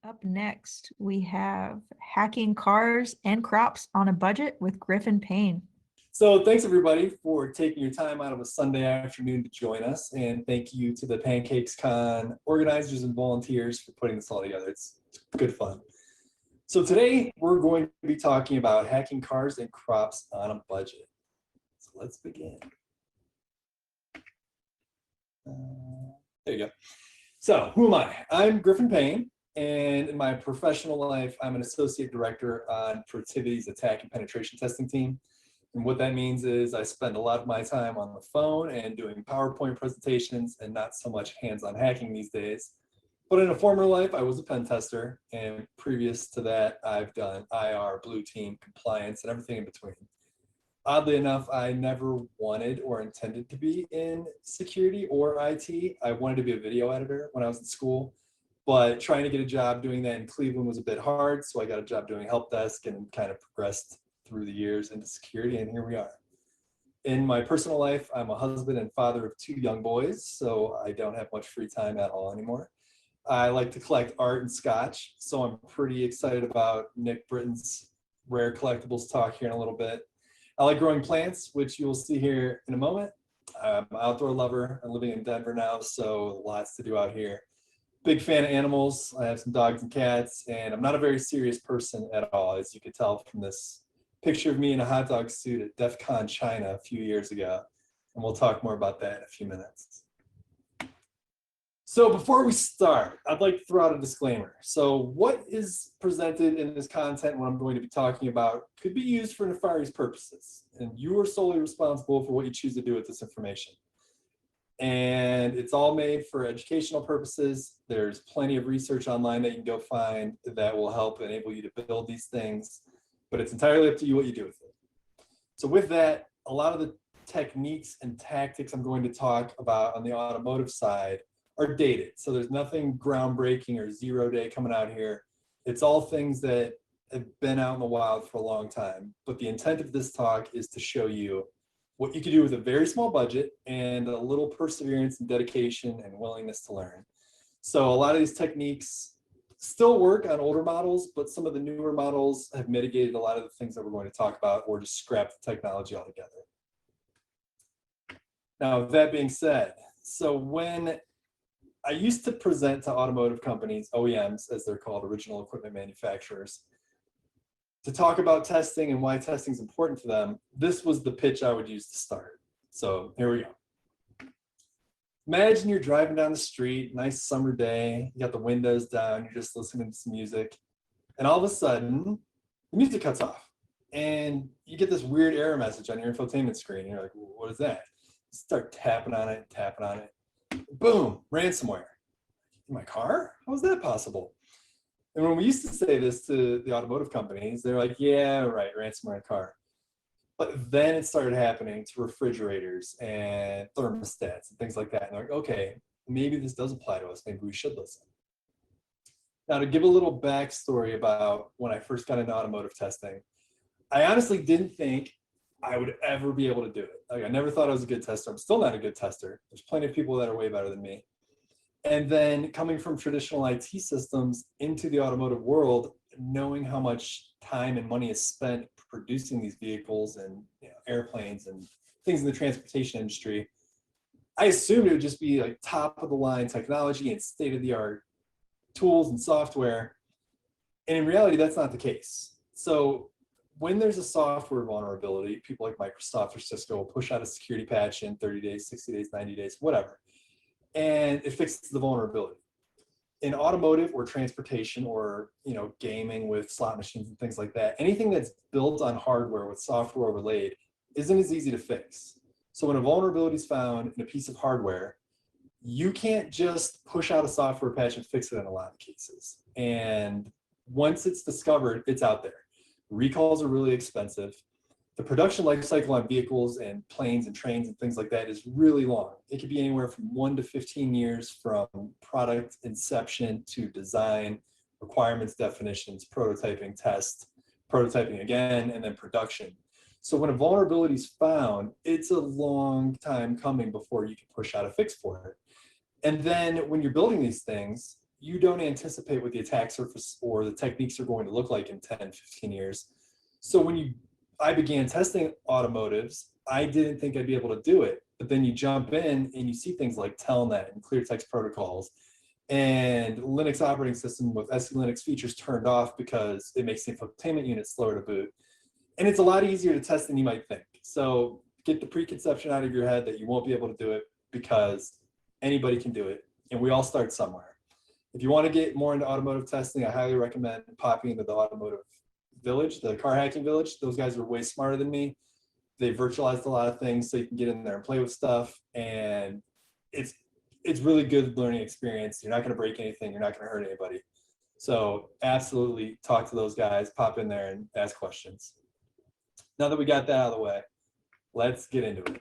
Up next, we have Hacking Cars and Crops on a Budget with Griffin Payne. So thanks everybody for taking your time out of a Sunday afternoon to join us. And thank you to the PancakesCon organizers and volunteers for putting this all together. It's good fun. So today we're going to be talking about hacking cars and crops on a budget. So let's begin. There you go. So who am I? I'm Griffin Payne. And in my professional life, I'm an associate director on Protiviti's attack and penetration testing team. And what that means is I spend a lot of my time on the phone and doing PowerPoint presentations and not so much hands-on hacking these days. But in a former life, I was a pen tester. And previous to that, I've done IR, blue team, compliance, and everything in between. Oddly enough, I never wanted or intended to be in security or IT. I wanted to be a video editor when I was in school. But trying to get a job doing that in Cleveland was a bit hard, so I got a job doing help desk and kind of progressed through the years into security, and here we are. In my personal life, I'm a husband and father of 2 young boys, so I don't have much free time at all anymore. I like to collect art and scotch, so I'm pretty excited about Nick Britton's rare collectibles talk here in a little bit. I like growing plants, which you will see here in a moment. I'm an outdoor lover. I'm living in Denver now, so lots to do out here. Big fan of animals. I have some dogs and cats, and I'm not a very serious person at all, as you could tell from this picture of me in a hot dog suit at DEF CON China a few years ago. And we'll talk more about that in a few minutes. So before we start, I'd like to throw out a disclaimer. So what is presented in this content, what I'm going to be talking about, could be used for nefarious purposes. And you are solely responsible for what you choose to do with this information. And it's all made for educational purposes. There's plenty of research online that you can go find that will help enable you to build these things, but it's entirely up to you what you do with it. So with that, a lot of the techniques and tactics I'm going to talk about on the automotive side are dated. So there's nothing groundbreaking or zero-day coming out here. It's all things that have been out in the wild for a long time. But the intent of this talk is to show you what you can do with a very small budget and a little perseverance and dedication and willingness to learn. So a lot of these techniques still work on older models, but some of the newer models have mitigated a lot of the things that we're going to talk about or just scrap the technology altogether. Now, with that being said, so when I used to present to automotive companies, OEMs, as they're called, original equipment manufacturers, to talk about testing and why testing is important to them, this was the pitch I would use to start. So here we go. Imagine you're driving down the street, nice summer day, you got the windows down, you're just listening to some music, and all of a sudden, the music cuts off. And you get this weird error message on your infotainment screen. You're like, well, what is that? You start tapping on it, boom, ransomware. In my car? How is that possible? And when we used to say this to the automotive companies, they're like, yeah, right, ransomware in a car. But then it started happening to refrigerators and thermostats and things like that. And they're like, okay, maybe this does apply to us. Maybe we should listen. Now, to give a little backstory about when I first got into automotive testing, I honestly didn't think I would ever be able to do it. Like, I never thought I was a good tester. I'm still not a good tester. There's plenty of people that are way better than me. And then coming from traditional IT systems into the automotive world, knowing how much time and money is spent producing these vehicles and airplanes and things in the transportation industry, I assumed it would just be like top of the line technology and state of the art tools and software. And in reality, that's not the case. So when there's a software vulnerability, people like Microsoft or Cisco will push out a security patch in 30 days, 60 days, 90 days, whatever. And it fixes the vulnerability. In automotive or transportation or gaming with slot machines and things like that, anything that's built on hardware with software overlaid isn't as easy to fix. So when a vulnerability is found in a piece of hardware, you can't just push out a software patch and fix it in a lot of cases. And once it's discovered, it's out there. Recalls are really expensive. The production life cycle on vehicles and planes and trains and things like that is really long. It could be anywhere from 1 to 15 years from product inception to design, requirements, definitions, prototyping, test, prototyping again, and then production. So when a vulnerability is found, it's a long time coming before you can push out a fix for it. And then when you're building these things, you don't anticipate what the attack surface or the techniques are going to look like in 10, 15 years. So when I began testing automotives, I didn't think I'd be able to do it. But then you jump in and you see things like Telnet and clear text protocols and Linux operating system with SE Linux features turned off because it makes the infotainment unit slower to boot. And it's a lot easier to test than you might think. So get the preconception out of your head that you won't be able to do it, because anybody can do it. And we all start somewhere. If you want to get more into automotive testing, I highly recommend popping into the automotive village, the car hacking village. Those guys are way smarter than me. They virtualized a lot of things so you can get in there and play with stuff. And it's really good learning experience. You're not going to break anything. You're not going to hurt anybody. So absolutely talk to those guys, pop in there and ask questions. Now that we got that out of the way, let's get into it.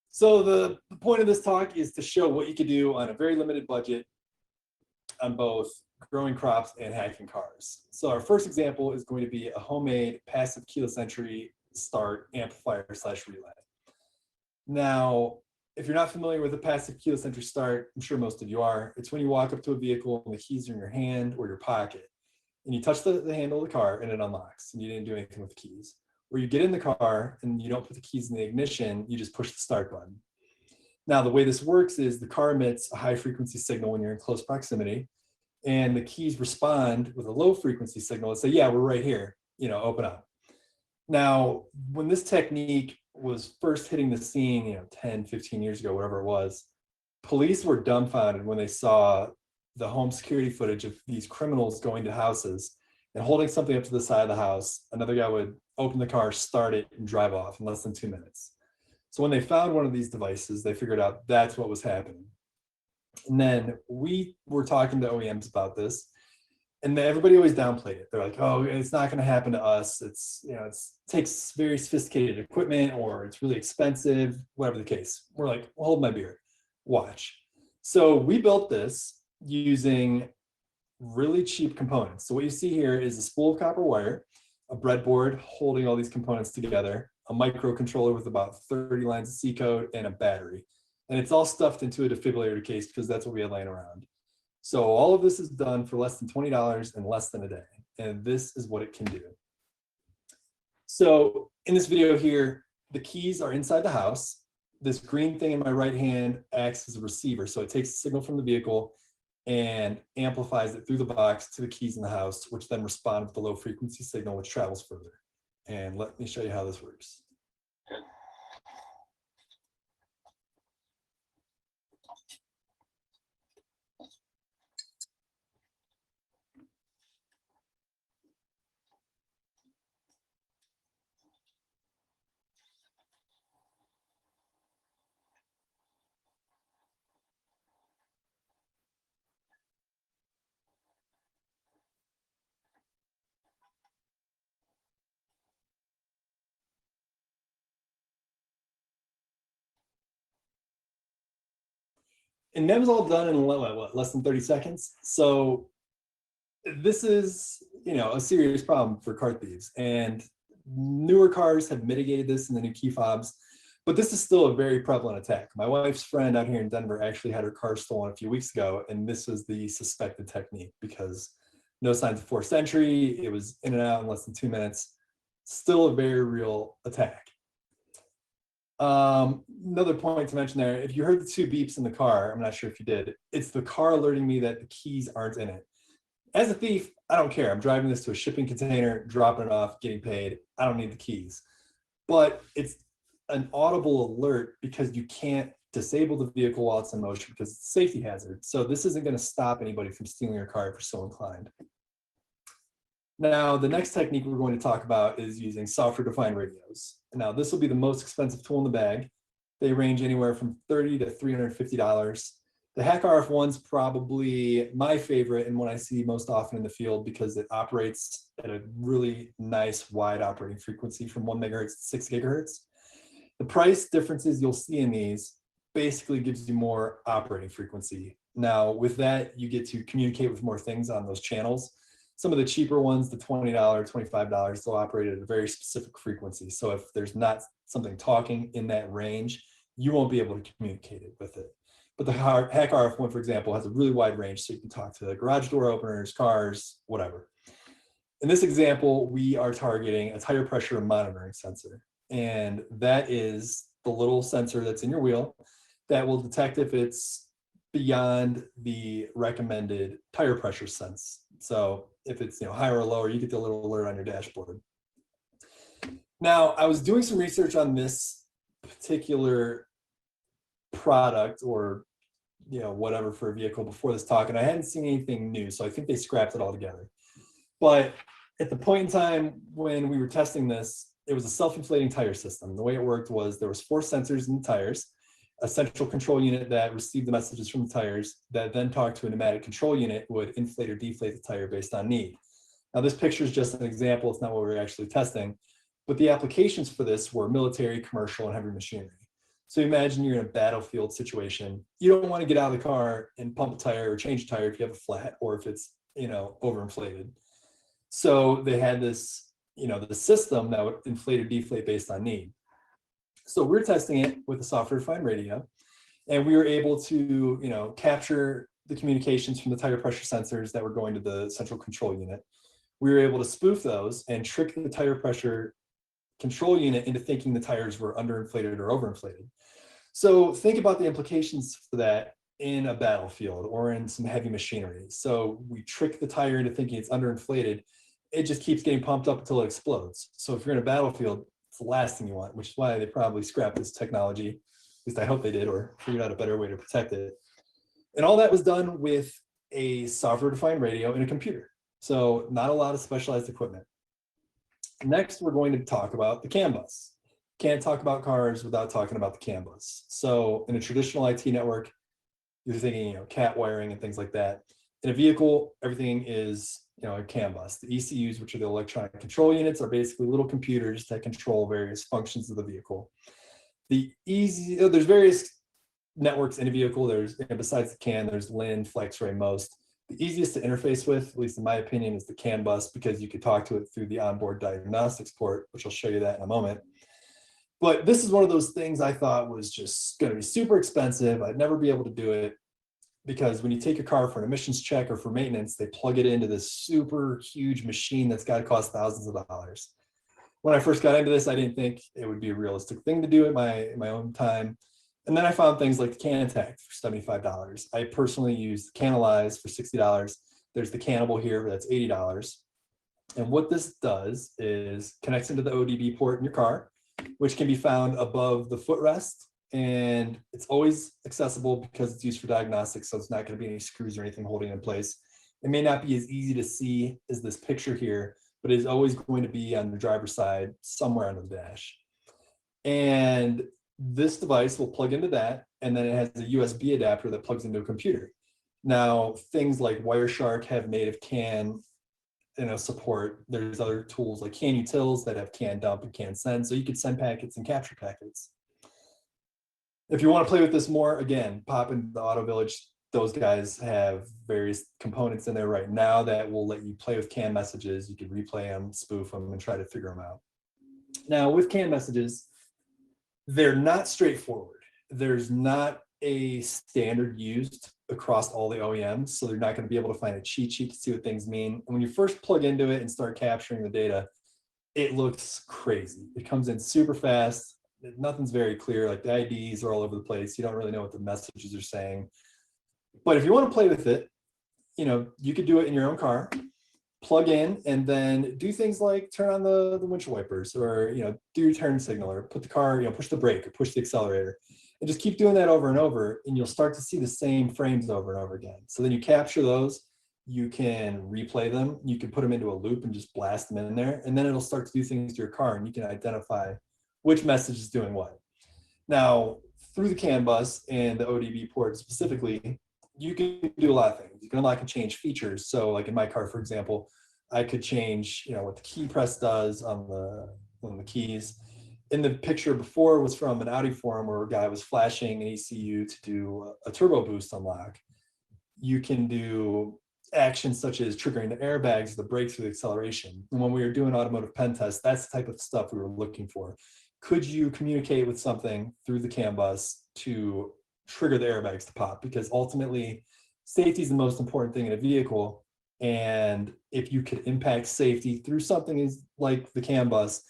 So the point of this talk is to show what you could do on a very limited budget on both growing crops and hacking cars. So our first example is going to be a homemade passive keyless entry start amplifier / relay. Now, if you're not familiar with a passive keyless entry start, I'm sure most of you are. It's when you walk up to a vehicle and the keys are in your hand or your pocket, and you touch the handle of the car and it unlocks, and you didn't do anything with the keys. Or you get in the car and you don't put the keys in the ignition, you just push the start button. Now, the way this works is the car emits a high frequency signal when you're in close proximity, and the keys respond with a low frequency signal and say, yeah, we're right here, open up. Now, when this technique was first hitting the scene, 10, 15 years ago, whatever it was, police were dumbfounded when they saw the home security footage of these criminals going to houses and holding something up to the side of the house. Another guy would open the car, start it, and drive off in less than 2 minutes. So when they found one of these devices, they figured out that's what was happening. And then we were talking to OEMs about this, and everybody always downplayed it. They're like, oh, it's not going to happen to us. It takes very sophisticated equipment, or it's really expensive, whatever the case. We're like, well, hold my beer, watch. So we built this using really cheap components. So what you see here is a spool of copper wire, a breadboard holding all these components together, a microcontroller with about 30 lines of C code, and a battery. And it's all stuffed into a defibrillator case because that's what we had laying around. So all of this is done for less than $20 and less than a day. And this is what it can do. So in this video here, the keys are inside the house. This green thing in my right hand acts as a receiver. So it takes the signal from the vehicle and amplifies it through the box to the keys in the house, which then respond with the low frequency signal, which travels further. And let me show you how this works. And that was all done in what, less than 30 seconds. So this is, a serious problem for car thieves, and newer cars have mitigated this in the new key fobs, but this is still a very prevalent attack. My wife's friend out here in Denver actually had her car stolen a few weeks ago, and this was the suspected technique because no signs of forced entry. It was in and out in less than 2 minutes. Still a very real attack. Another point to mention there, if you heard the 2 beeps in the car, I'm not sure if you did, it's the car alerting me that the keys aren't in it. As a thief, I don't care. I'm driving this to a shipping container, dropping it off, getting paid. I don't need the keys. But it's an audible alert because you can't disable the vehicle while it's in motion because it's a safety hazard. So this isn't going to stop anybody from stealing your car if you're so inclined. Now, the next technique we're going to talk about is using software-defined radios. Now, this will be the most expensive tool in the bag. They range anywhere from $30 to $350. The Hack RF1's probably my favorite and one I see most often in the field because it operates at a really nice wide operating frequency from 1 megahertz to 6 gigahertz. The price differences you'll see in these basically gives you more operating frequency. Now, with that, you get to communicate with more things on those channels. Some of the cheaper ones, the $20, $25, they'll operate at a very specific frequency. So if there's not something talking in that range, you won't be able to communicate it with it. But the Hack RF1, for example, has a really wide range, so you can talk to garage door openers, cars, whatever. In this example, we are targeting a tire pressure monitoring sensor. And that is the little sensor that's in your wheel that will detect if it's beyond the recommended tire pressure sense. So if it's higher or lower, you get the little alert on your dashboard. Now, I was doing some research on this particular product, or whatever, for a vehicle before this talk, and I hadn't seen anything new, so I think they scrapped it all together. But at the point in time when we were testing this, it was a self-inflating tire system. The way it worked was there was 4 sensors in the tires, a central control unit that received the messages from the tires, that then talked to a pneumatic control unit who would inflate or deflate the tire based on need. Now, this picture is just an example. It's not what we were actually testing, but the applications for this were military, commercial, and heavy machinery. So imagine you're in a battlefield situation. You don't want to get out of the car and pump a tire or change a tire if you have a flat or if it's overinflated. So they had this, the system that would inflate or deflate based on need. So we're testing it with a software-defined radio, and we were able to, capture the communications from the tire pressure sensors that were going to the central control unit. We were able to spoof those and trick the tire pressure control unit into thinking the tires were underinflated or overinflated. So think about the implications for that in a battlefield or in some heavy machinery. So we trick the tire into thinking it's underinflated. It just keeps getting pumped up until it explodes. So if you're in a battlefield, it's the last thing you want, which is why they probably scrapped this technology. At least I hope they did, or figured out a better way to protect it. And all that was done with a software-defined radio and a computer. So not a lot of specialized equipment. Next, we're going to talk about the CAN bus. Can't talk about cars without talking about the CAN bus. So in a traditional IT network, you're thinking, cat wiring and things like that. In a vehicle, everything is, a CAN bus. The ECUs, which are the electronic control units, are basically little computers that control various functions of the vehicle. There's various networks in a vehicle. There's, besides the CAN, there's LIN, FlexRay, most. The easiest to interface with, at least in my opinion, is the CAN bus, because you could talk to it through the onboard diagnostics port, which I'll show you that in a moment. But this is one of those things I thought was just going to be super expensive. I'd never be able to do it, because when you take your car for an emissions check or for maintenance, they plug it into this super huge machine that's got to cost thousands of dollars. When I first got into this, I didn't think it would be a realistic thing to do at my own time. And then I found things like the CanTech for $75. I personally use the Canalize for $60. There's the Cannibal here, that's $80. And what this does is connects into the ODB port in your car, which can be found above the footrest. And it's always accessible because it's used for diagnostics. So it's not going to be any screws or anything holding it in place. It may not be as easy to see as this picture here, but it is always going to be on the driver's side somewhere under the dash. And this device will plug into that, and then it has a USB adapter that plugs into a computer. Now, things like Wireshark have native CAN, support. There's other tools like CAN Utils that have CAN dump and CAN send, so you could send packets and capture packets. If you want to play with this more, again, pop into the Auto Village. Those guys have various components in there right now that will let you play with CAN messages. You can replay them, spoof them, and try to figure them out. Now, with CAN messages, they're not straightforward. There's not a standard used across all the OEMs, so they're not going to be able to find a cheat sheet to see what things mean. And when you first plug into it and start capturing the data, it looks crazy. It comes in super fast. Nothing's very clear. Like the IDs are all over the place. You don't really know what the messages are saying. But if you want to play with it, you could do it in your own car, plug in, and then do things like turn on the windshield wipers, or do your turn signal, or put the car, push the brake or push the accelerator, and just keep doing that over and over, and you'll start to see the same frames over and over again. So then you capture those, you can replay them, you can put them into a loop and just blast them in there, and then it'll start to do things to your car, and you can identify which message is doing what. Now, through the CAN bus and the ODB port specifically, you can do a lot of things. You can unlock and change features. So like in my car, for example, I could change, what the key press does on the keys. In the picture before was from an Audi forum where a guy was flashing an ECU to do a turbo boost unlock. You can do actions such as triggering the airbags, the brakes, or the acceleration. And when we were doing automotive pen tests, that's the type of stuff we were looking for. Could you communicate with something through the CAN bus to trigger the airbags to pop, because ultimately safety is the most important thing in a vehicle. And if you could impact safety through something like the CAN bus,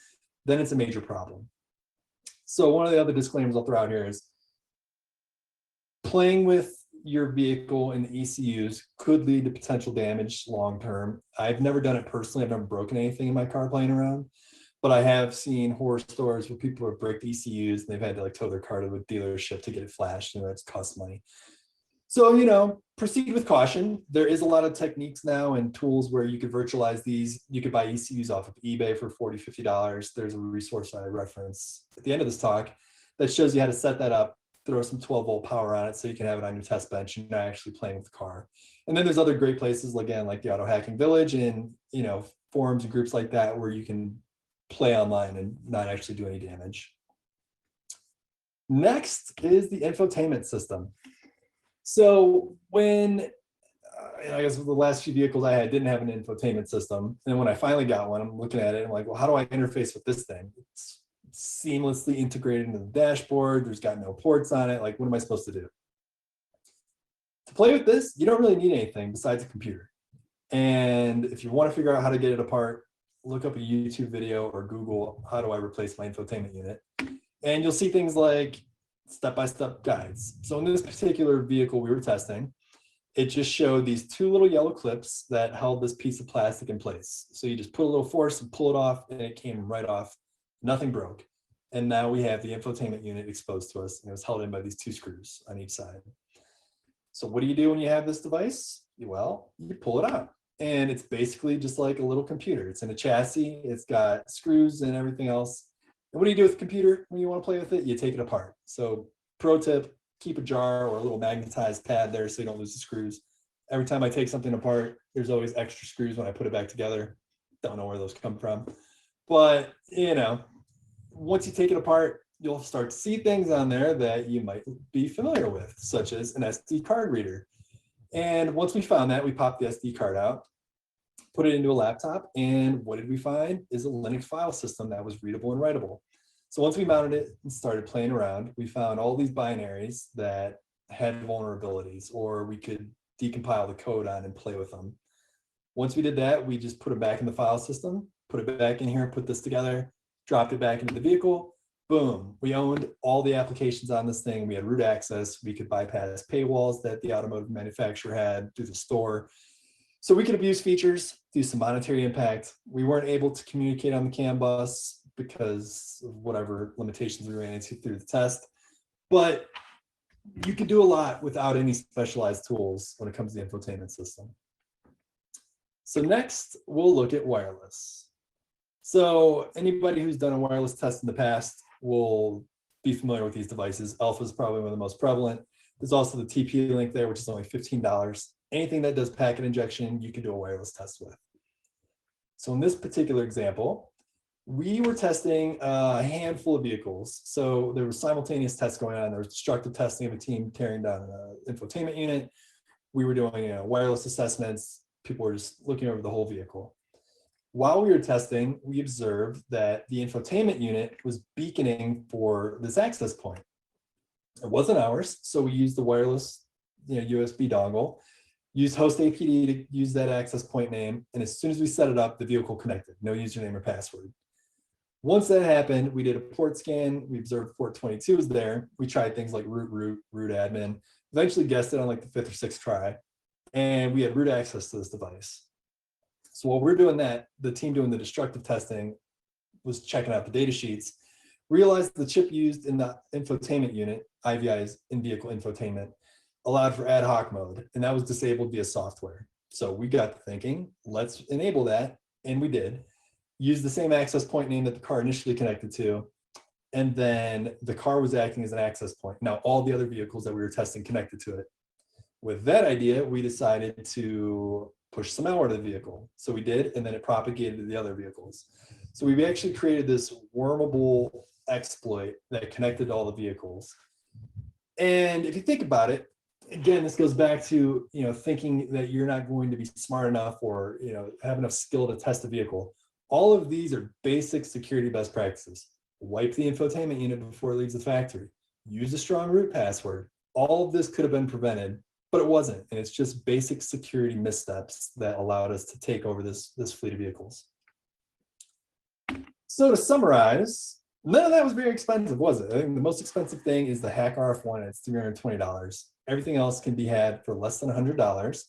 then it's a major problem. So one of the other disclaimers I'll throw out here is playing with your vehicle and the ECUs could lead to potential damage long-term. I've never done it personally. I've never broken anything in my car playing around, but I have seen horror stories where people have break ECUs and they've had to like tow their car to a dealership to get it flashed, and that's cost money. So, proceed with caution. There is a lot of techniques now and tools where you could virtualize these. You could buy ECUs off of eBay for $40, $50. There's a resource I reference at the end of this talk that shows you how to set that up, throw some 12-volt power on it so you can have it on your test bench and not actually playing with the car. And then there's other great places, again, like the Auto Hacking Village and, forums and groups like that where you can play online and not actually do any damage. Next is the infotainment system. So when, I guess the last few vehicles I had didn't have an infotainment system. And when I finally got one, I'm looking at it and I'm like, well, how do I interface with this thing? It's seamlessly integrated into the dashboard. There's got no ports on it. Like, what am I supposed to do? To play with this, you don't really need anything besides a computer. And if you want to figure out how to get it apart, look up a YouTube video or Google, how do I replace my infotainment unit? And you'll see things like step-by-step guides. So in this particular vehicle we were testing, it just showed these two little yellow clips that held this piece of plastic in place. So you just put a little force and pull it off and it came right off. Nothing broke. And now we have the infotainment unit exposed to us, and it was held in by these two screws on each side. So what do you do when you have this device? Well, you pull it out. And it's basically just like a little computer. It's in a chassis. It's got screws and everything else. And what do you do with the computer when you want to play with it? You take it apart. So pro tip, keep a jar or a little magnetized pad there so you don't lose the screws. Every time I take something apart, there's always extra screws when I put it back together. Don't know where those come from. But, once you take it apart, you'll start to see things on there that you might be familiar with, such as an SD card reader. And once we found that, we popped the SD card out, put it into a laptop, and what did we find is a Linux file system that was readable and writable. So once we mounted it and started playing around, we found all these binaries that had vulnerabilities, or we could decompile the code on and play with them. Once we did that, we just put it back in the file system, put it back in here, put this together, dropped it back into the vehicle. Boom, we owned all the applications on this thing. We had root access. We could bypass paywalls that the automotive manufacturer had through the store. So we could abuse features, do some monetary impact. We weren't able to communicate on the CAN bus because of whatever limitations we ran into through the test. But you can do a lot without any specialized tools when it comes to the infotainment system. So next, we'll look at wireless. So anybody who's done a wireless test in the past will be familiar with these devices. Alpha is probably one of the most prevalent. There's also the TP-Link there, which is only $15. Anything that does packet injection, you can do a wireless test with. So in this particular example, we were testing a handful of vehicles. So there was simultaneous tests going on. There was destructive testing of a team tearing down an infotainment unit. We were doing wireless assessments. People were just looking over the whole vehicle. While we were testing, we observed that the infotainment unit was beaconing for this access point. It wasn't ours, so we used the wireless USB dongle, used host APD to use that access point name, and as soon as we set it up, the vehicle connected, no username or password. Once that happened, we did a port scan. We observed port 22 was there. We tried things like root admin, eventually guessed it on like the 5th or 6th try, and we had root access to this device. So while we're doing that, the team doing the destructive testing was checking out the data sheets, realized the chip used in the infotainment unit, IVI's in-vehicle infotainment, allowed for ad hoc mode, and that was disabled via software. So we got to thinking, let's enable that, and we did. Use the same access point name that the car initially connected to, and then the car was acting as an access point. Now all the other vehicles that we were testing connected to it. With that idea, we decided to push some malware to the vehicle. So we did, and then it propagated to the other vehicles. So we actually created this wormable exploit that connected to all the vehicles. And if you think about it, again, this goes back to thinking that you're not going to be smart enough or have enough skill to test a vehicle. All of these are basic security best practices. Wipe the infotainment unit before it leaves the factory. Use a strong root password. all of this could have been prevented, but it wasn't. And it's just basic security missteps that allowed us to take over this fleet of vehicles. So to summarize, none of that was very expensive, was it? I think the most expensive thing is the Hack RF1, and it's $320. Everything else can be had for less than $100,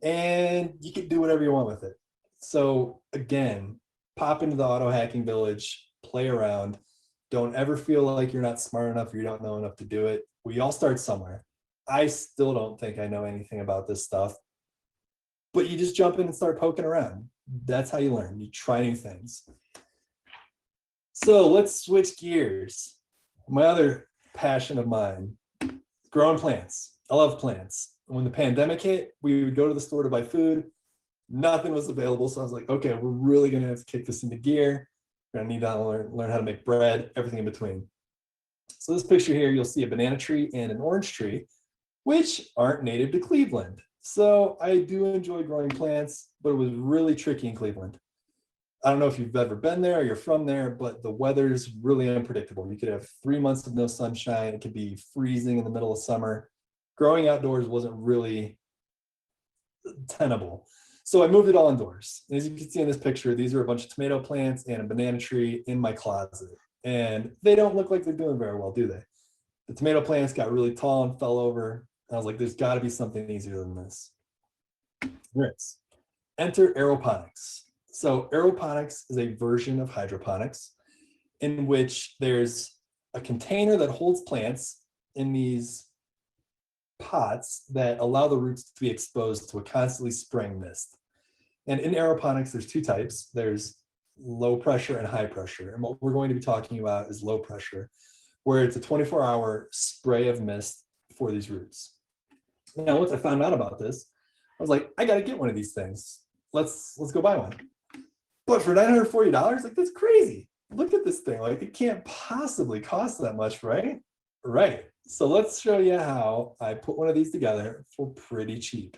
and you can do whatever you want with it. So again, pop into the auto hacking village, play around. Don't ever feel like you're not smart enough or you don't know enough to do it. We all start somewhere. I still don't think I know anything about this stuff, but you just jump in and start poking around. That's how you learn. You try new things. So let's switch gears. My other passion of mine, growing plants. I love plants. When the pandemic hit, we would go to the store to buy food. Nothing was available. So I was like, okay, we're really going to have to kick this into gear. We're going to need to learn how to make bread, everything in between. So this picture here, you'll see a banana tree and an orange tree, which aren't native to Cleveland. So I do enjoy growing plants, but it was really tricky in Cleveland. I don't know if you've ever been there or you're from there, but the weather's really unpredictable. You could have 3 months of no sunshine. It could be freezing in the middle of summer. Growing outdoors wasn't really tenable. So I moved it all indoors. As you can see in this picture, these are a bunch of tomato plants and a banana tree in my closet. And they don't look like they're doing very well, do they? The tomato plants got really tall and fell over. I was like, there's got to be something easier than this. There is. Enter aeroponics. So aeroponics is a version of hydroponics in which there's a container that holds plants in these pots that allow the roots to be exposed to a constantly spraying mist. And in aeroponics, there's two types. There's low pressure and high pressure. And what we're going to be talking about is low pressure, where it's a 24-hour spray of mist for these roots. Now, once I found out about this, I was like, I got to get one of these things. Let's go buy one. But for $940, like, that's crazy. Look at this thing. Like, it can't possibly cost that much, right? Right. So let's show you how I put one of these together for pretty cheap.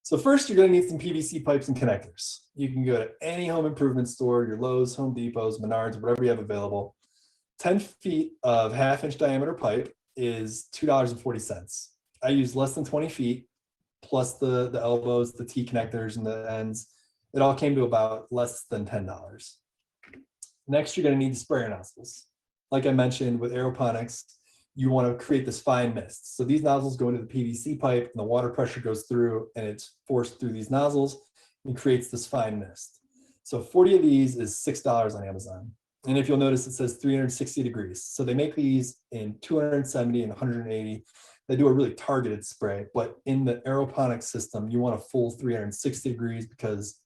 So first, you're going to need some PVC pipes and connectors. You can go to any home improvement store, your Lowe's, Home Depot's, Menards, whatever you have available. 10 feet of 1/2-inch diameter pipe is $2.40. I use less than 20 feet, plus the elbows, the T-connectors, and the ends. It all came to about less than $10. Next, you're going to need sprayer nozzles. Like I mentioned, with aeroponics, you want to create this fine mist. So these nozzles go into the PVC pipe, and the water pressure goes through, and it's forced through these nozzles and creates this fine mist. So 40 of these is $6 on Amazon. And if you'll notice, it says 360 degrees. So they make these in 270 and 180. They do a really targeted spray, but in the aeroponics system, you want a full 360 degrees because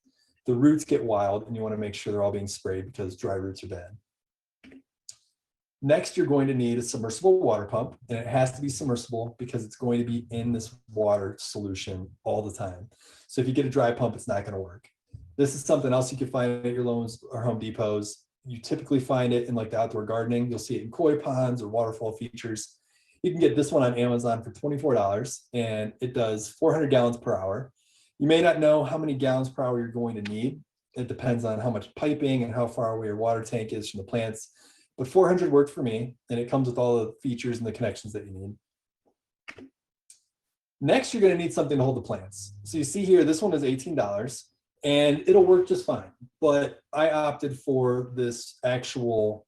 the roots get wild and you want to make sure they're all being sprayed because dry roots are bad. Next, you're going to need a submersible water pump, and it has to be submersible because it's going to be in this water solution all the time. So if you get a dry pump, it's not going to work. This is something else you can find at your Lowe's or Home Depots. You typically find it in like the outdoor gardening. You'll see it in koi ponds or waterfall features. You can get this one on Amazon for $24, and it does 400 gallons per hour. You may not know how many gallons per hour you're going to need. It depends on how much piping and how far away your water tank is from the plants. But 400 worked for me, and it comes with all the features and the connections that you need. Next, you're going to need something to hold the plants. So you see here, this one is $18, and it'll work just fine. But I opted for this actual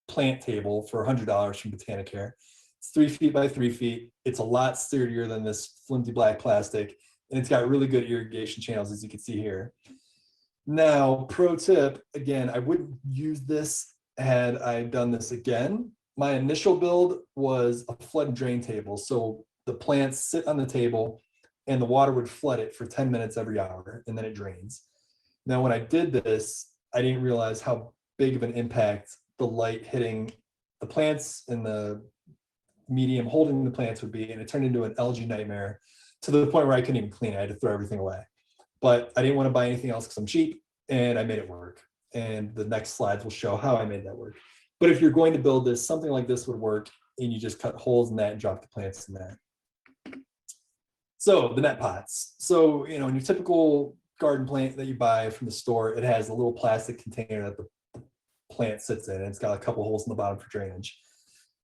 plant table for $100 from Botanicare. It's 3 feet by 3 feet. It's a lot sturdier than this flimsy black plastic, and it's got really good irrigation channels, as you can see here. Now, pro tip, again, I wouldn't use this had I done this again. My initial build was a flood and drain table. So the plants sit on the table and the water would flood it for 10 minutes every hour, and then it drains. Now, when I did this, I didn't realize how big of an impact the light hitting the plants and the medium holding the plants would be, and it turned into an algae nightmare to the point where I couldn't even clean it. I had to throw everything away. But I didn't want to buy anything else because I'm cheap, and I made it work. And the next slides will show how I made that work. But if you're going to build this, something like this would work, and you just cut holes in that and drop the plants in that. So the net pots. So, in your typical garden plant that you buy from the store, it has a little plastic container that the plant sits in, and it's got a couple holes in the bottom for drainage.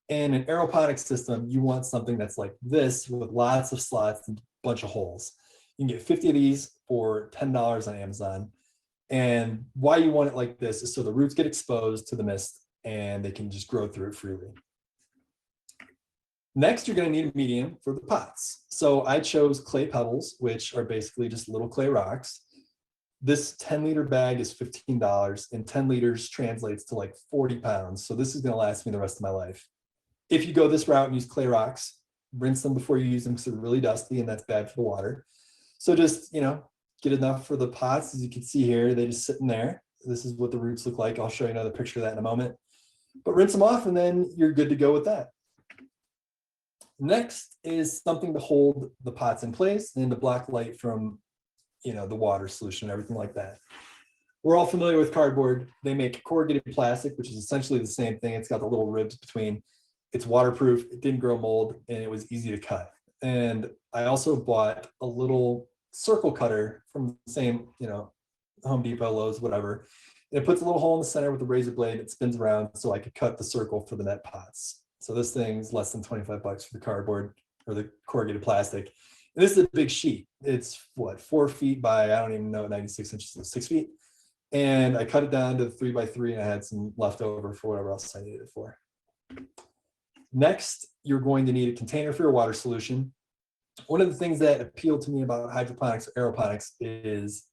In an aeroponics system, you want something that's like this with lots of slots and a bunch of holes. You can get 50 of these for $10 on Amazon. And why you want it like this is so the roots get exposed to the mist and they can just grow through it freely. Next, you're going to need a medium for the pots. So I chose clay pebbles, which are basically just little clay rocks. This 10-liter bag is $15, and 10 liters translates to like 40 pounds. So this is going to last me the rest of my life. If you go this route and use clay rocks, rinse them before you use them because they're really dusty and that's bad for the water. So just, get enough for the pots. As you can see here, they just sit in there. This is what the roots look like. I'll show you another picture of that in a moment. But rinse them off and then you're good to go with that. Next is something to hold the pots in place and to block light from, the water solution and everything like that. We're all familiar with cardboard. They make corrugated plastic, which is essentially the same thing. It's got the little ribs between. It's waterproof, it didn't grow mold, and it was easy to cut. And I also bought a little circle cutter from the same, Home Depot, Lowe's, whatever. And it puts a little hole in the center with a razor blade. It spins around so I could cut the circle for the net pots. So this thing's less than 25 bucks for the cardboard or the corrugated plastic. And this is a big sheet. It's 4 feet by, I don't even know, 96 inches, so 6 feet. And I cut it down to 3x3 and I had some left over for whatever else I needed it for. Next, you're going to need a container for your water solution. One of the things that appealed to me about hydroponics or aeroponics is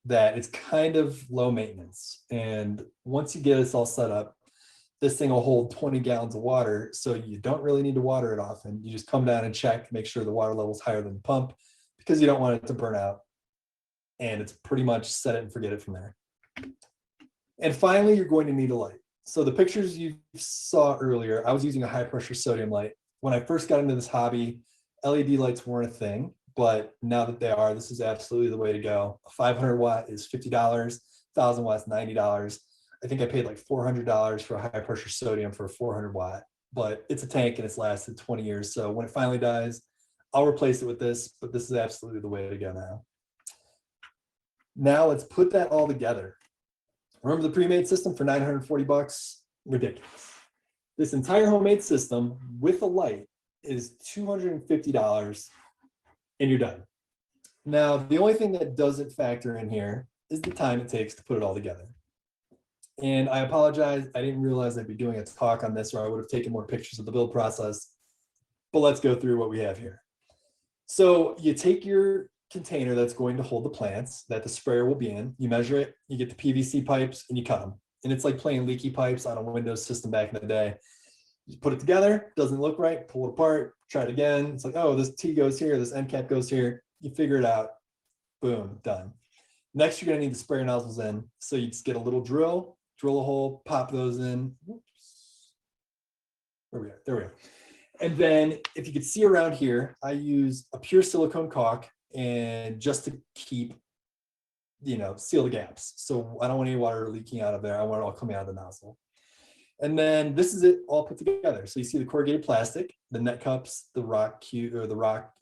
that it's kind of low maintenance. And once you get this all set up, this thing will hold 20 gallons of water. So you don't really need to water it often. You just come down and check, make sure the water level is higher than the pump because you don't want it to burn out. And it's pretty much set it and forget it from there. And finally, you're going to need a light. So the pictures you saw earlier, I was using a high pressure sodium light. When I first got into this hobby, LED lights weren't a thing, but now that they are, this is absolutely the way to go. A 500 watt is $50, 1,000 watts, $90. I think I paid like $400 for a high pressure sodium for a 400 watt, but it's a tank and it's lasted 20 years. So when it finally dies, I'll replace it with this, but this is absolutely the way to go now. Now let's put that all together. Remember the pre-made system for 940 bucks? Ridiculous. This entire homemade system with a light is $250 and you're done. Now, the only thing that doesn't factor in here is the time it takes to put it all together. And I apologize, I didn't realize I'd be doing a talk on this or I would have taken more pictures of the build process, but let's go through what we have here. So you take your container that's going to hold the plants that the sprayer will be in, you measure it, you get the PVC pipes and you cut them. And it's like playing leaky pipes on a Windows system back in the day. You put it together, doesn't look right, pull it apart, try it again. It's like, oh, this T goes here, this end cap goes here. You figure it out, boom, done. Next, you're gonna need the sprayer nozzles in. So you just get a little drill a hole, pop those in. Whoops. There we go. And then if you can see around here, I use a pure silicone caulk and just to keep, seal the gaps. So I don't want any water leaking out of there. I want it all coming out of the nozzle. And then this is it all put together. So you see the corrugated plastic, the net cups, the rock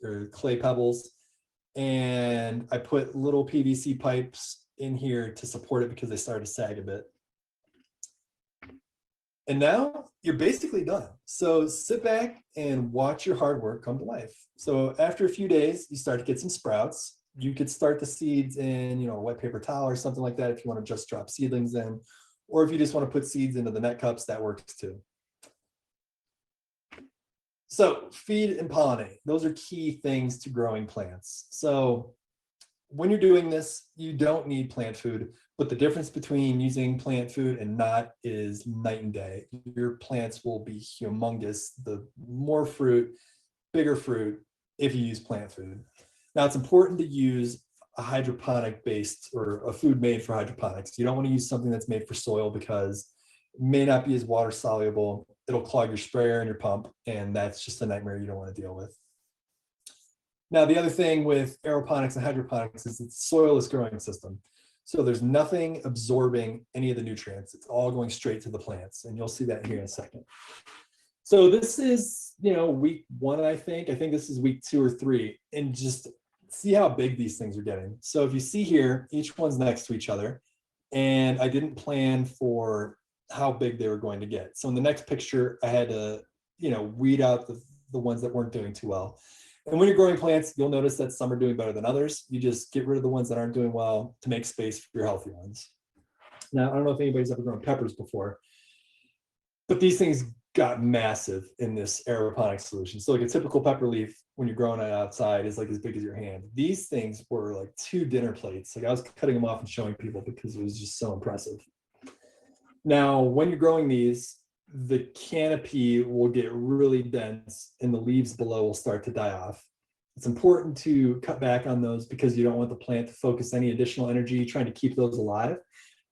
or clay pebbles, and I put little PVC pipes in here to support it because they started to sag a bit. And now you're basically done. So sit back and watch your hard work come to life. So after a few days, you start to get some sprouts. You could start the seeds in, a wet paper towel or something like that if you want to just drop seedlings in. Or if you just want to put seeds into the net cups, that works too. So feed and pollinate. Those are key things to growing plants. So when you're doing this, you don't need plant food, but the difference between using plant food and not is night and day. Your plants will be humongous, the more fruit, bigger fruit if you use plant food. Now it's important to use a hydroponic based or a food made for hydroponics. You don't want to use something that's made for soil because it may not be as water soluble. It'll clog your sprayer and your pump, and that's just a nightmare you don't want to deal with. Now, the other thing with aeroponics and hydroponics is it's a soilless growing system. So there's nothing absorbing any of the nutrients. It's all going straight to the plants, and you'll see that here in a second. So this is, week 1, I think. I think this is week 2 or 3, and just see how big these things are getting. So if you see here, each one's next to each other, and I didn't plan for how big they were going to get. So in the next picture, I had to weed out the ones that weren't doing too well. And when you're growing plants, you'll notice that some are doing better than others. You just get rid of the ones that aren't doing well to make space for your healthy ones. Now, I don't know if anybody's ever grown peppers before, but these things got massive in this aeroponic solution. So like a typical pepper leaf, when you're growing it outside, is like as big as your hand. These things were like 2 dinner plates. Like I was cutting them off and showing people because it was just so impressive. Now, when you're growing these, the canopy will get really dense and the leaves below will start to die off. It's important to cut back on those because you don't want the plant to focus any additional energy trying to keep those alive.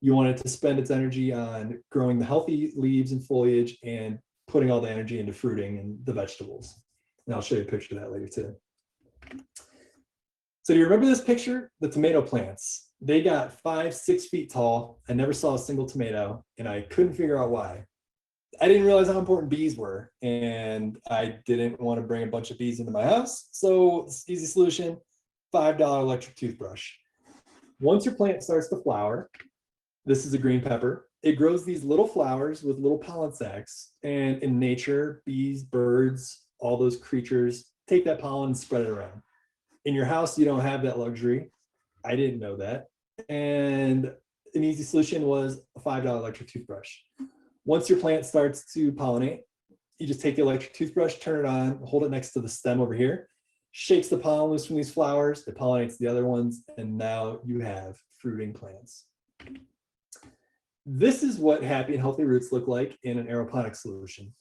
You want it to spend its energy on growing the healthy leaves and foliage and putting all the energy into fruiting and the vegetables. And I'll show you a picture of that later too. So do you remember this picture? The tomato plants. They got 5-6 feet tall. I never saw a single tomato and I couldn't figure out why. I didn't realize how important bees were, and I didn't want to bring a bunch of bees into my house. So easy solution, $5 electric toothbrush. Once your plant starts to flower, this is a green pepper. It grows these little flowers with little pollen sacs, and in nature, bees, birds, all those creatures take that pollen and spread it around. In your house, you don't have that luxury. I didn't know that. And an easy solution was a $5 electric toothbrush. Once your plant starts to pollinate, you just take the electric toothbrush, turn it on, hold it next to the stem over here, shakes the pollen loose from these flowers, it pollinates the other ones, and now you have fruiting plants. This is what happy and healthy roots look like in an aeroponic solution.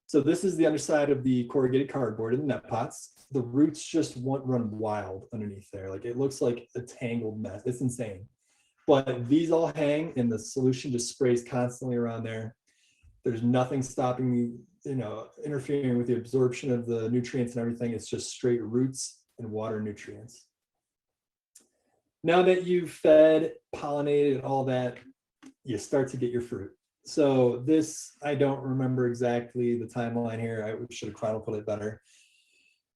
So this is the underside of the corrugated cardboard in the net pots. The roots just run wild underneath there. Like it looks like a tangled mess. It's insane. But these all hang and the solution just sprays constantly around there. There's nothing stopping me, interfering with the absorption of the nutrients and everything. It's just straight roots and water nutrients. Now that you've fed, pollinated, and all that, you start to get your fruit. So this, I don't remember exactly the timeline here. I should have chronicled it better.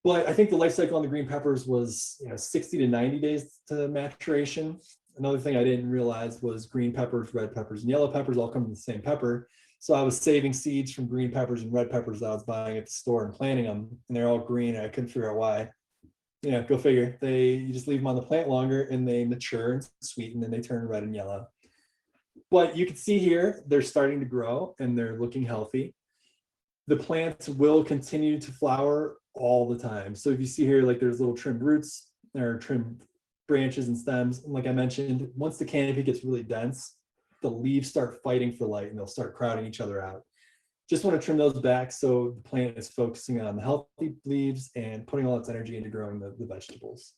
But I think the life cycle on the green peppers was 60 to 90 days to maturation. Another thing I didn't realize was green peppers, red peppers, and yellow peppers all come from the same pepper. So I was saving seeds from green peppers and red peppers that I was buying at the store and planting them, and they're all green, and I couldn't figure out why. Go figure. You just leave them on the plant longer, and they mature and sweeten, and they turn red and yellow. But you can see here, they're starting to grow, and they're looking healthy. The plants will continue to flower all the time. So if you see here, like there's little trimmed roots, or trimmed branches and stems, and like I mentioned, once the canopy gets really dense, the leaves start fighting for light and they'll start crowding each other out. Just want to trim those back so the plant is focusing on the healthy leaves and putting all its energy into growing the vegetables.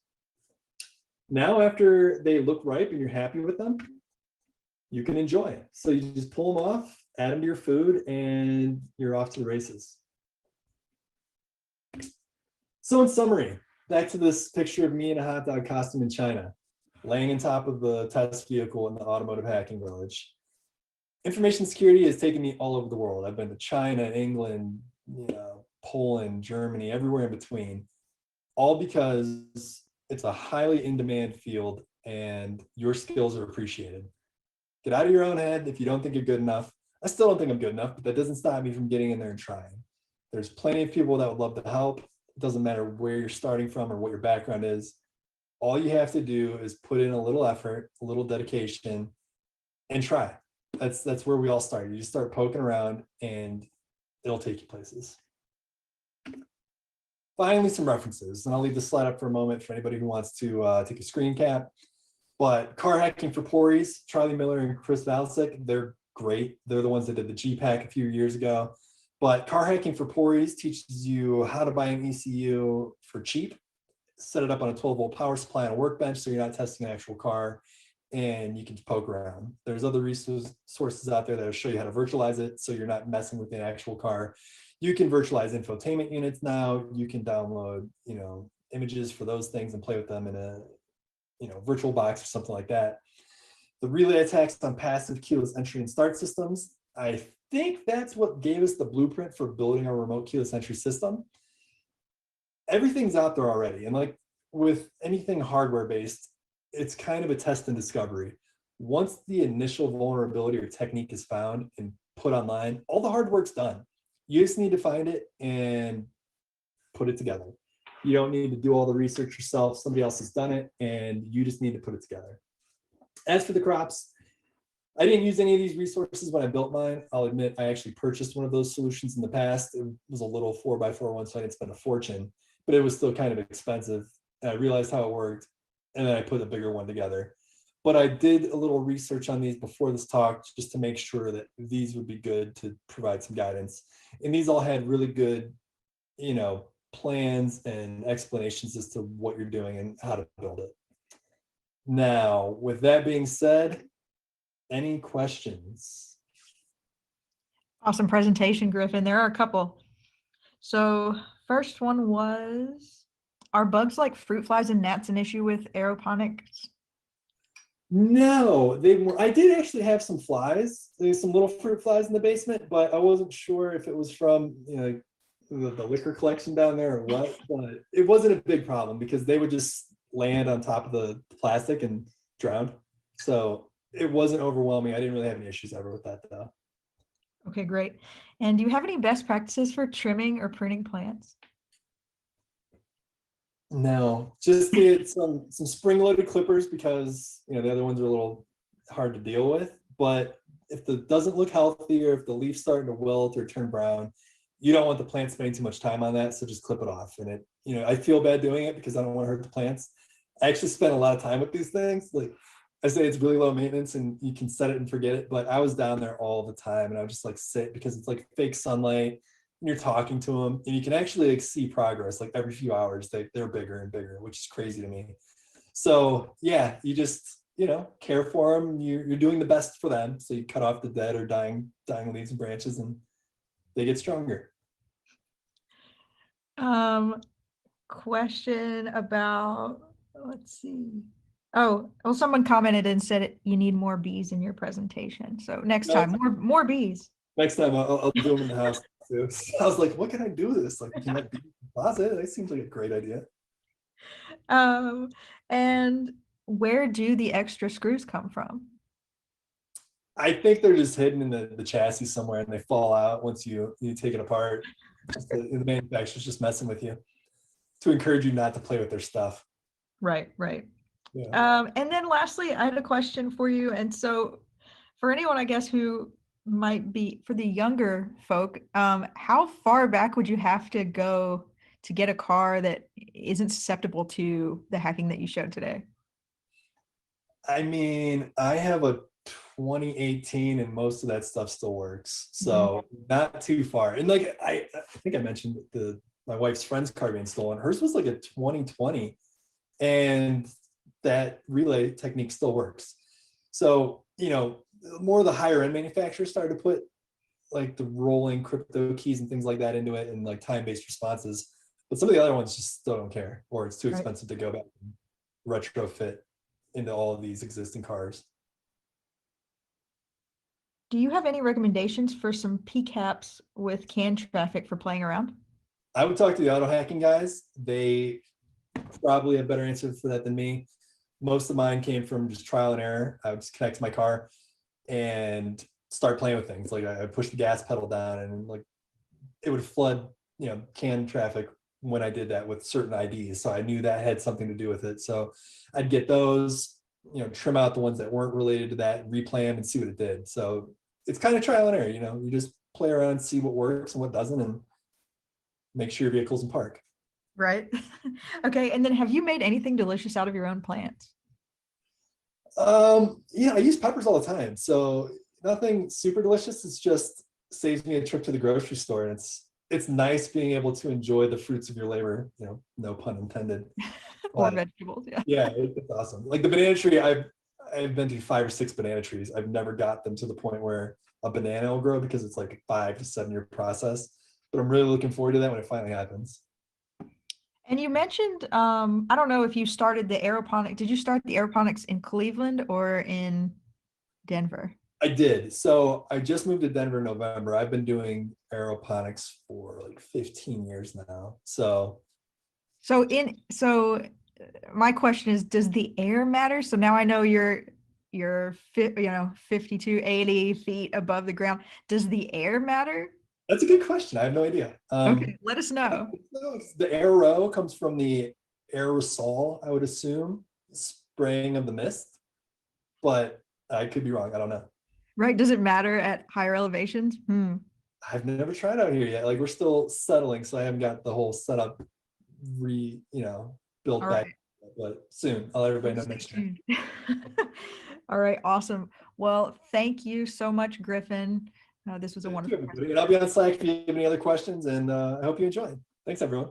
Now, after they look ripe and you're happy with them, you can enjoy it. So you just pull them off, add them to your food, and you're off to the races. So in summary, back to this picture of me in a hot dog costume in China, laying on top of the test vehicle in the automotive hacking village. Information security has taken me all over the world. I've been to China, England, Poland, Germany, everywhere in between, all because it's a highly in-demand field and your skills are appreciated. Get out of your own head if you don't think you're good enough. I still don't think I'm good enough, but that doesn't stop me from getting in there and trying. There's plenty of people that would love to help. It doesn't matter where you're starting from or what your background is. All you have to do is put in a little effort, a little dedication, and try. That's where we all start. You just start poking around and it'll take you places. Finally, some references, and I'll leave the slide up for a moment for anybody who wants to take a screen cap. But Car Hacking for Pories, Charlie Miller and Chris Valsic, they're great. They're the ones that did the G-Pack a few years ago. But Car Hacking for Pories teaches you how to buy an ECU for cheap, set it up on a 12-volt power supply on a workbench so you're not testing an actual car, and you can poke around. There's other resources out there that will show you how to virtualize it so you're not messing with the actual car. You can virtualize infotainment units now. You can download, images for those things and play with them in a, virtual box or something like that. The relay attacks on passive keyless entry and start systems. I think that's what gave us the blueprint for building our remote keyless entry system. Everything's out there already. And like with anything hardware based, it's kind of a test and discovery. Once the initial vulnerability or technique is found and put online, all the hard work's done. You just need to find it and put it together. You don't need to do all the research yourself. Somebody else has done it, and you just need to put it together. As for the crops, I didn't use any of these resources when I built mine. I'll admit I actually purchased one of those solutions in the past. It was a little 4x4 one, so I didn't spend a fortune, but it was still kind of expensive. And I realized how it worked, and then I put a bigger one together. But I did a little research on these before this talk just to make sure that these would be good to provide some guidance. And these all had really good, plans and explanations as to what you're doing and how to build it. Now, with that being said, any questions? Awesome presentation, Griffin. There are a couple. So first one was, are bugs like fruit flies and gnats an issue with aeroponics? No, they were. I did actually have some flies. There's some little fruit flies in the basement, but I wasn't sure if it was from the liquor collection down there or what. But it wasn't a big problem because they would just land on top of the plastic and drown. So it wasn't overwhelming. I didn't really have any issues ever with that though. Okay, great. And do you have any best practices for trimming or pruning plants? No, just get some spring-loaded clippers because the other ones are a little hard to deal with. But if it doesn't look healthy or if the leaf's starting to wilt or turn brown, you don't want the plant spending too much time on that. So just clip it off. And I feel bad doing it because I don't want to hurt the plants. I actually spend a lot of time with these things. Like I say, it's really low maintenance and you can set it and forget it. But I was down there all the time and I would just sit because it's like fake sunlight. And you're talking to them and you can actually see progress like every few hours. They're bigger and bigger, which is crazy to me. So yeah, you just care for them. You're doing the best for them. So you cut off the dead or dying leaves and branches and they get stronger. Question about, let's see. Oh, well, someone commented and said you need more bees in your presentation. So next time, more bees. Next time I'll do them in the house too. So I was like, what can I do with this? Like, can I be closet? That seems like a great idea. And where do the extra screws come from? I think they're just hidden in the chassis somewhere and they fall out once you take it apart. The manufacturer's just messing with you to encourage you not to play with their stuff. Right. Yeah. And then lastly, I had a question for you. And so for anyone, I guess, who might be, for the younger folk, how far back would you have to go to get a car that isn't susceptible to the hacking that you showed today? I mean, I have a 2018 and most of that stuff still works. So not too far. And like, I think I mentioned my wife's friend's car being stolen. Hers was like a 2020 and that relay technique still works. So, more of the higher end manufacturers started to put like the rolling crypto keys and things like that into it and like time-based responses. But some of the other ones just still don't care, or it's too expensive to go back and retrofit into all of these existing cars. Do you have any recommendations for some PCAPs with CAN traffic for playing around? I would talk to the auto hacking guys. They probably have better answers for that than me. Most of mine came from just trial and error. I would just connect to my car and start playing with things. Like I push the gas pedal down and like it would flood, CAN traffic when I did that with certain IDs. So I knew that had something to do with it. So I'd get those, trim out the ones that weren't related to that, replay them and see what it did. So it's kind of trial and error, you just play around, see what works and what doesn't, and make sure your vehicle's in park. Right. Okay. And then have you made anything delicious out of your own plants? I use peppers all the time. So nothing super delicious. It's just saves me a trip to the grocery store. And it's nice being able to enjoy the fruits of your labor, no pun intended. Or vegetables. Yeah. Yeah, it's awesome. Like the banana tree, I've been to 5 or 6 banana trees. I've never got them to the point where a banana will grow because it's like a 5 to 7 year process. But I'm really looking forward to that when it finally happens. And you mentioned, I don't know if you started the aeroponic. Did you start the aeroponics in Cleveland or in Denver? I did. So I just moved to Denver in November. I've been doing aeroponics for like 15 years now. So my question is, does the air matter? So now I know you're 52, 80 feet above the ground. Does the air matter? That's a good question. I have no idea. Okay, let us know. The aero comes from the aerosol, I would assume, spraying of the mist, but I could be wrong. I don't know. Right? Does it matter at higher elevations? Hmm. I've never tried out here yet. Like we're still settling, so I haven't got the whole setup built All back. right. But soon, I'll let everybody know Stay next year. tuned. All right, awesome. Well, thank you so much, Griffin. This was a Thank you, wonderful everybody. And I'll be on Slack if you have any other questions, and I hope you enjoy. Thanks, everyone.